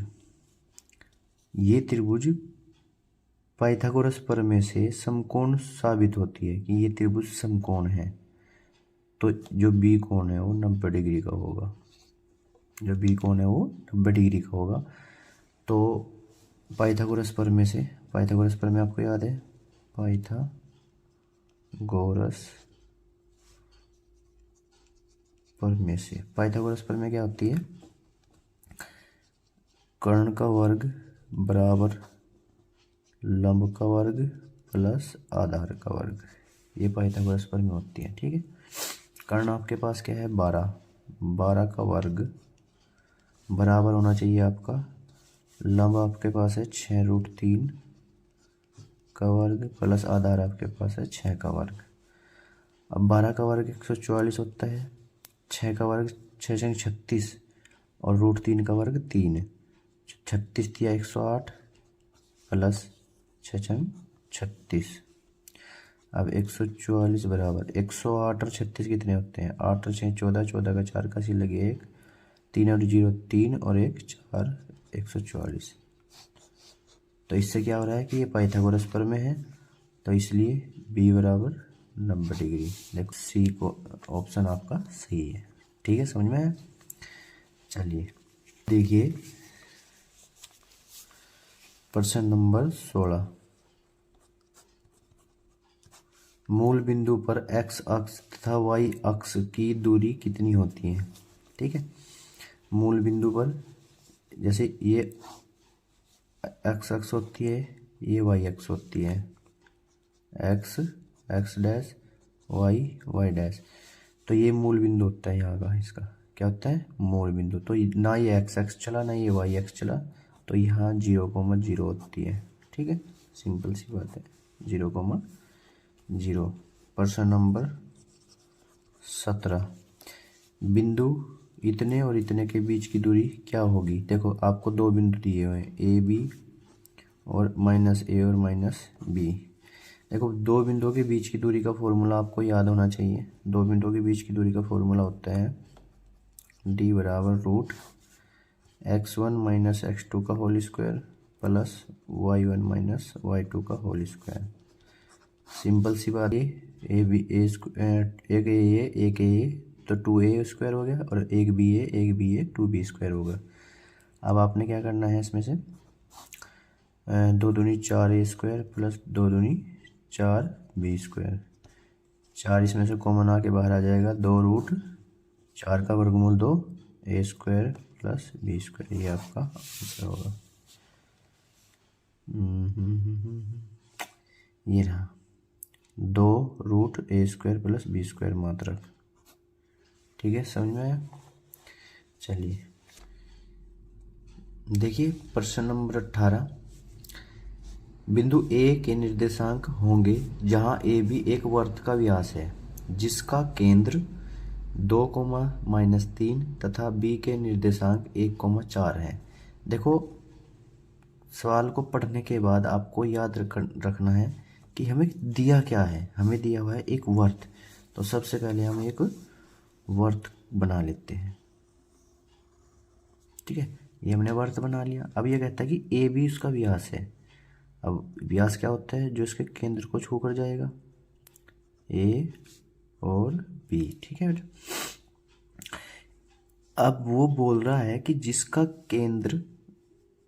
पाइथागोरस प्रमेय से समकोण साबित होती है कि ये त्रिभुज समकोण है, तो जो बी कोण है वो 90 डिग्री का होगा। जो बी कोण है वो 90 डिग्री का होगा। तो पाइथागोरस प्रमेय आपको याद है, पाइथागोरस प्रमेय क्या होती है? कर्ण का वर्ग बराबर लंब का वर्ग प्लस आधार का वर्ग, ये पाइथागोरस प्रमेय होती है। ठीक है, कर्ण आपके पास क्या है? 12 का वर्ग बराबर होना चाहिए आपका, लंब आपके पास है 6√3 का वर्ग प्लस आधार आपके पास है 6 का वर्ग। अब 12 का वर्ग 144 होता है, 6 का वर्ग 6 36 और √3 का वर्ग 3, 36 दिया 108 प्लस 6 36। अब 144 बराबर 108 और 36 कितने होते हैं? 8 और 6 14, 14 का 4 का सी लगे 1, 3 और 0 3 और 1 4, 144। तो इससे क्या हो रहा है कि ये पाइथागोरस प्रमेय है, तो इसलिए बी बराबर 90 डिग्री। देखो सी को ऑप्शन आपका सही है। ठीक है, समझ में आया? चलिए देखिए प्रश्न नंबर 16। मूल बिंदु पर x अक्ष तथा y अक्ष की दूरी कितनी होती है? ठीक है, मूल बिंदु पर जैसे ये x अक्ष होती है, ये y अक्ष होती है, x डैश y डैश। तो ये मूल बिंदु होता है यहाँ का, इसका क्या होता है? मूल बिंदु। तो ना ये x अक्ष चला ना ये y अक्ष चला, तो यहाँ 0,0 होती है। ठीक है, सिंपल सी बात है, 0,0। प्रश्न नंबर 17। बिंदु इतने और इतने के बीच की दूरी क्या होगी? देखो आपको दो बिंदु दिए हुए हैं, ए बी और -a और -b। देखो दो बिंदुओं के बीच की दूरी का फॉर्मूला आपको याद होना चाहिए। दो बिंदुओं के बीच की दूरी का फॉर्मूला होता है d बराबर √x1 - x2 का whole square plus y1 - y2 का होल स्क्वायर। सिंपल सी बात है, एक ए तो 2a स्क्वायर हो गया और एक बी ए 2b स्क्वायर होगा। अब आपने क्या करना है, इसमें से 2 दूनी 4a स्क्वायर प्लस 2 दूनी 4b स्क्वायर, 4 इसमें से कॉमन आके बाहर आ जाएगा, 2√4 का वर्गमूल 2 a square plus b square, ये आपका आंसर होगा। ये रहा 2√a square plus b square मात्रक। ठीक है, समझ में आया? चलिए देखिए प्रश्न नंबर 18। बिंदु ए के निर्देशांक होंगे जहां ए भी एक वर्त का व्यास है जिसका केंद्र 2, -3 तथा बी के निर्देशांक 1, 4 है। देखो सवाल को पढ़ने के बाद आपको याद रखना है कि हमें दिया क्या है। हमें दिया हुआ है एक वर्त, तो सबसे पहले हम एक वर्त बना लेते हैं। ठीक है, ये हमने वर्त बना लिया। अब ये कहता है कि ए बी उसका व्यास है। अब व्यास क्या होता है? जो इसके केंद्र को छू कर जाएगा। ए और बी, ठीक है बेटा। अब वो बोल रहा है कि जिसका केंद्र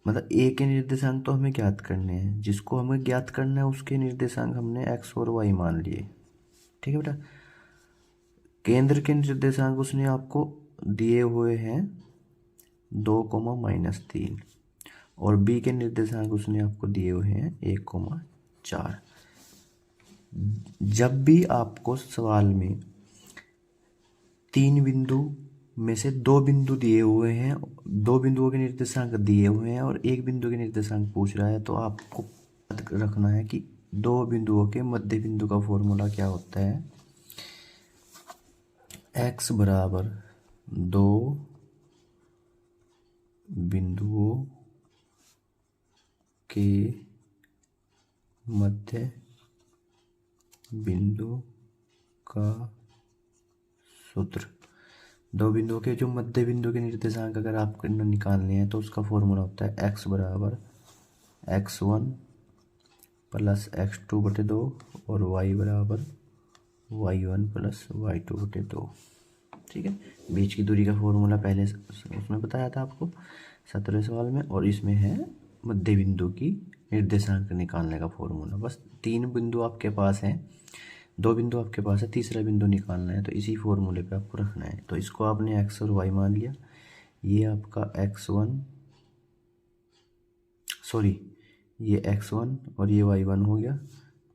मतलब ए के निर्देशांक तो हमें ज्ञात करने हैं, जिसको हमें ज्ञात करना है उसके निर्देशांक हमने एक्स और वाई मान लिए, ठीक है बेटा। केंद्र के निर्देशांक उसने आपको दिए हुए हैं 2, -3 और बी के निर्देशांक उसने आपको दिए हुए हैं 1, 4। जब भी आपको सवाल में 3 बिंदु में से 2 बिंदु दिए हुए हैं, 2 बिंदुओं के निर्देशांक दिए हुए हैं और 1 बिंदु के निर्देशांक पूछ रहा है, तो आपको याद रखना है कि 2 बिंदुओं के मध्य बिंदु का फॉर्मूला क्या होता है। x बराबर 2 बिंदुओं के मध्य बिंदु का सूत्र। 2 बिंदुओं के जो मध्य बिंदु के निर्देशांक अगर आपको निकालने हैं तो उसका फॉर्मूला होता है x बराबर x1 प्लस x2/2 और y बराबर y1 प्लस y2/2, ठीक है। बीच की दूरी का फॉर्मूला पहले उसमें बताया था आपको 17वें सवाल में, और इसमें है मध्य बिंदु की निर्देशांक निकालने का फॉर्मूला। बस 3 बिंदु आपके पास हैं, 2 बिंदु आपके पास है, तीसरा बिंदु निकालना है, तो इसी फॉर्मूले पे आपको रखना है। तो इसको आपने x और y मान लिया, ये आपका x1 सॉरी ये x1 और ये y1 हो गया,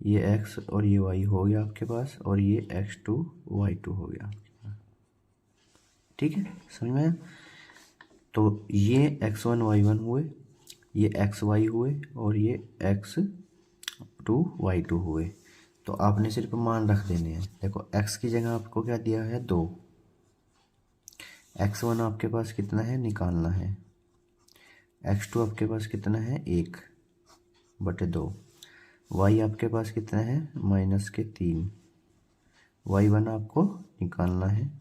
ये x और ये y हो गया आपके पास, और ये x2 y2 हो गया, ठीक है। समझ में आया? तो ये x1 y1 हुए, ये xy हुए और ये x2 y2 हुए। तो आपने सिर्फ मान रख देने हैं। देखो x की जगह आपको क्या दिया है 2, x1 आपके पास कितना है निकालना है, x2 आपके पास कितना है 1/2, y आपके पास कितना है -3, y1 आपको निकालना है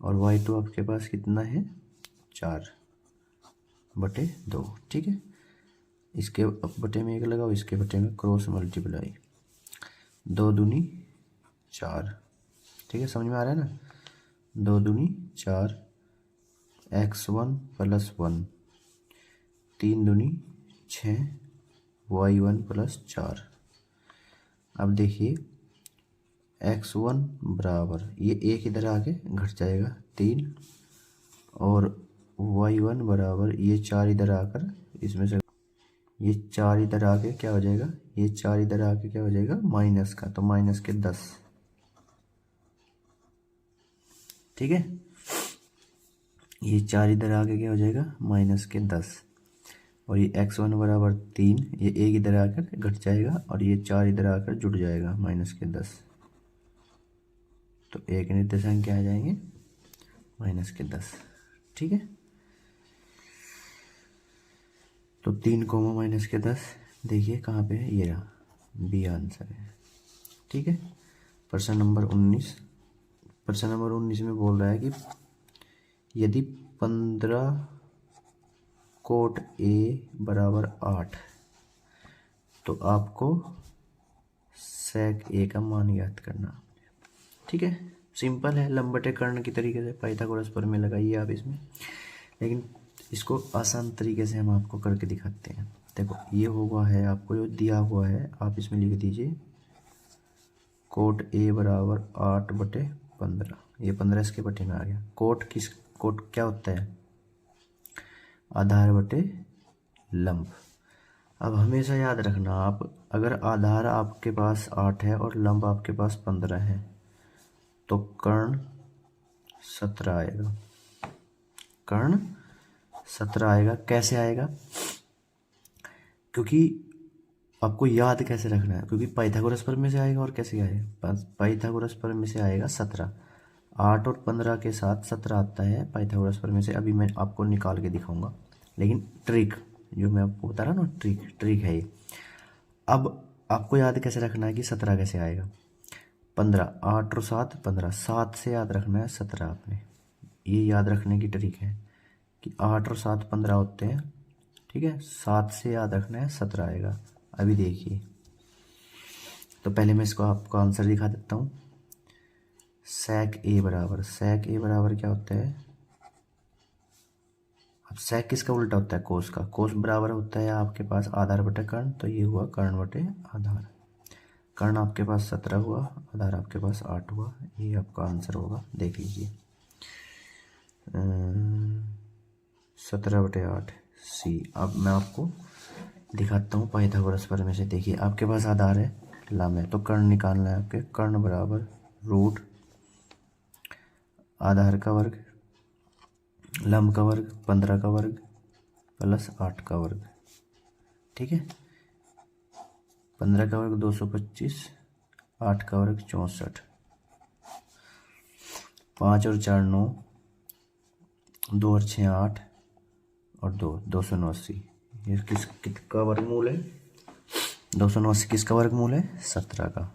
और y2 आपके पास कितना है 4/2, ठीक है। इसके बटे में 1 लगाओ, इसके बटे में क्रॉस मल्टीप्लाई, 2 दूनी 4, ठीक है। समझ में आ रहा है ना? 2 दूनी 4, x1 + 1, 3 दूनी 6, y1 + 4। अब देखिए x1 बराबर ये 1 इधर आके घट जाएगा 3, और y1 बराबर ये 4 इधर आकर इसमें से ये 4 इधर आके क्या हो जाएगा, ये 4 इधर आके क्या हो जाएगा माइनस का, तो माइनस के 10, ठीक है। ये 4 इधर आके क्या हो जाएगा माइनस के 10, और ये x1 बराबर 3, ये 1 इधर आकर घट जाएगा और ये 4 इधर आकर जुड़ जाएगा माइनस के 10, तो एक निर्देशांक क्या आ जाएंगे -10, ठीक है। तो 3 -10 देखिए कहाँ पे है, ये रहा, बी आंसर है, ठीक है। प्रश्न नंबर 19 में बोल रहा है कि यदि 15 कोट ए बराबर 8 तो आपको सेक ए का मान ज्ञात करना, ठीक है। सिंपल है, लंबटे कर्ण की तरीके से पाइथागोरस प्रमेय लगाइए आप इसमें, लेकिन इसको आसान तरीके से हम आपको करके दिखाते हैं। देखो ये हुआ है आपको जो दिया हुआ है, आप इसमें लिख दीजिए कोट ए बराबर 8/15, ये 15 इसके बटे में आ गया। कोट क्या होता है आधार बटे लंब। अब हमेशा याद रखना, आप अगर आधार आपके पास 8 है और लंब आपके पास 15 है तो कर्ण 17 आएगा, कर्ण 17 आएगा। कैसे आएगा, क्योंकि आपको याद कैसे रखना है, क्योंकि पाइथागोरस प्रमेय से आएगा। और कैसे आएगा, पाइथागोरस प्रमेय से आएगा 17, 8 और 15 के साथ 17 आता है पाइथागोरस प्रमेय से। अभी मैं आपको निकाल के दिखाऊंगा, लेकिन ट्रिक जो मैं आपको बता रहा हूँ ना, ट्रिक है ये। अब आपको याद कैसे रखना है कि 17 कैसे आएगा, 15, 8 और 7 15, 7 से याद रखना है 17 आपने, ये याद रखने की ट्रिक है कि 8 और 7 15 होते हैं, ठीक है। 7 से याद रखना है 17 आएगा। अभी देखिए तो पहले मैं इसको आपको आंसर दिखा देता हूँ। sec a बराबर क्या होता है? अब sec किसका उल्टा होता है? कोस का। कोस बराबर होता है आपके पास आधार बटे कर्ण, तो ये हुआ कर्ण बटे आधार। कर्ण आपके पास 17 हुआ, आधार आपके पास 8 हुआ। ये आपका आंसर होगा, देख लीजिए। 17/8 सी। अब मैं आपको दिखाता हूँ पाइथागोरस प्रमेय से। देखिए आपके पास आधार है, लंब है, तो कर्ण निकालना है आपके। कर्ण बराबर रूट आधार का वर्ग, लंब का वर्ग 15 का वर्ग प्लस 8 का वर्ग। ठीक है, 15 का वर्ग 225, 8 का वर्ग 64, 5 और 4 9, 2 और 6 8 और 289। ये किसका वर्गमूल है? 289 किसका वर्गमूल है? 17 का।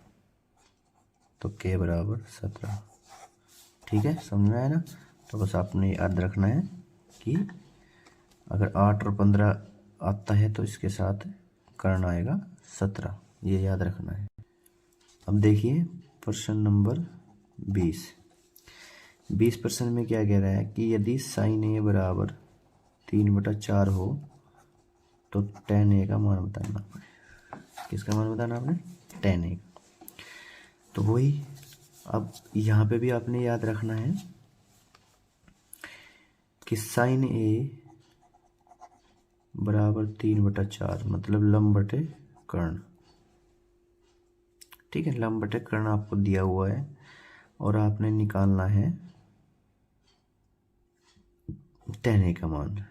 तो k बराबर 17। ठीक है, समझ में आया ना? तो बस आपने याद रखना है कि अगर 8 और 15 आता है तो इसके साथ कर्ण आएगा 17, ये याद रखना है। अब देखिए प्रश्न नंबर 20 प्रश्न में क्या कह रहा है कि यदि साइन ए बराबर 3/4 हो तो tan a का मान बताना। किसका मान बताना आपने? tan a। तो वही, अब यहाँ पे भी आपने याद रखना है कि साइन ए बराबर 3/4 मतलब लंब बटे कर्ण। ठीक है, लंब बटे कर्ण आपको दिया हुआ है और आपने निकालना है tan a का मान।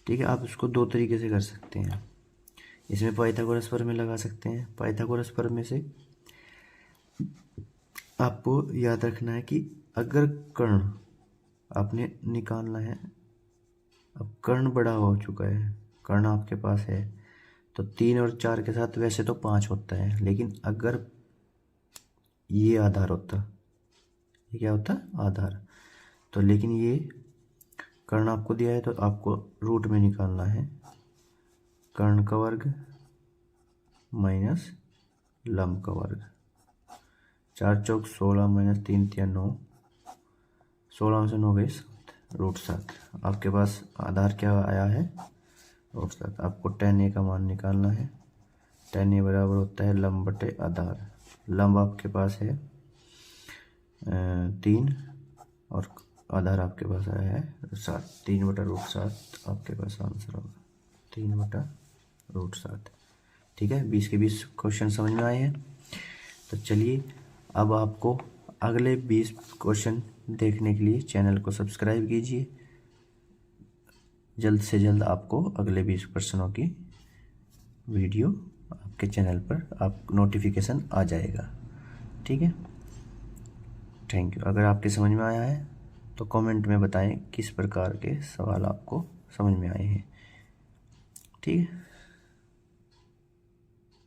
ठीक है, आप इसको दो तरीके से कर सकते हैं। इसमें पाइथागोरस प्रमेय लगा सकते हैं। पाइथागोरस प्रमेय से आपको याद रखना है कि अगर कर्ण आपने निकालना है, अब कर्ण बड़ा हो चुका है, कर्ण आपके पास है, तो 3 और 4 के साथ वैसे तो 5 होता है, लेकिन अगर ये आधार होता, ये क्या होता? आधार। तो लेकिन ये कर्ण आपको दिया है तो आपको रूट में निकालना है कर्ण का वर्ग माइनस लंब का वर्ग। 4 चौक 16 माइनस 3 3 9, 16 में से 9 गए 7, रूट 7। आपके पास आधार क्या आया है? रूट 7। आपको tan a का मान निकालना है। tan a बराबर होता है लंब बटे आधार। लंब आपके पास है 3 और आधार आपके पास आया है 7। 3/√7 आपके पास आंसर होगा, 3/√7। ठीक है, 20 के 20 क्वेश्चन समझ में आए हैं। तो चलिए अब आपको अगले 20 क्वेश्चन देखने के लिए चैनल को सब्सक्राइब कीजिए। जल्द से जल्द आपको अगले 20 प्रश्नों की वीडियो आपके चैनल पर आप नोटिफिकेशन आ जाएगा। ठीक है, थैंक यू। अगर आपके समझ में आया है तो कमेंट में बताएं किस प्रकार के सवाल आपको समझ में आए हैं। ठीक है।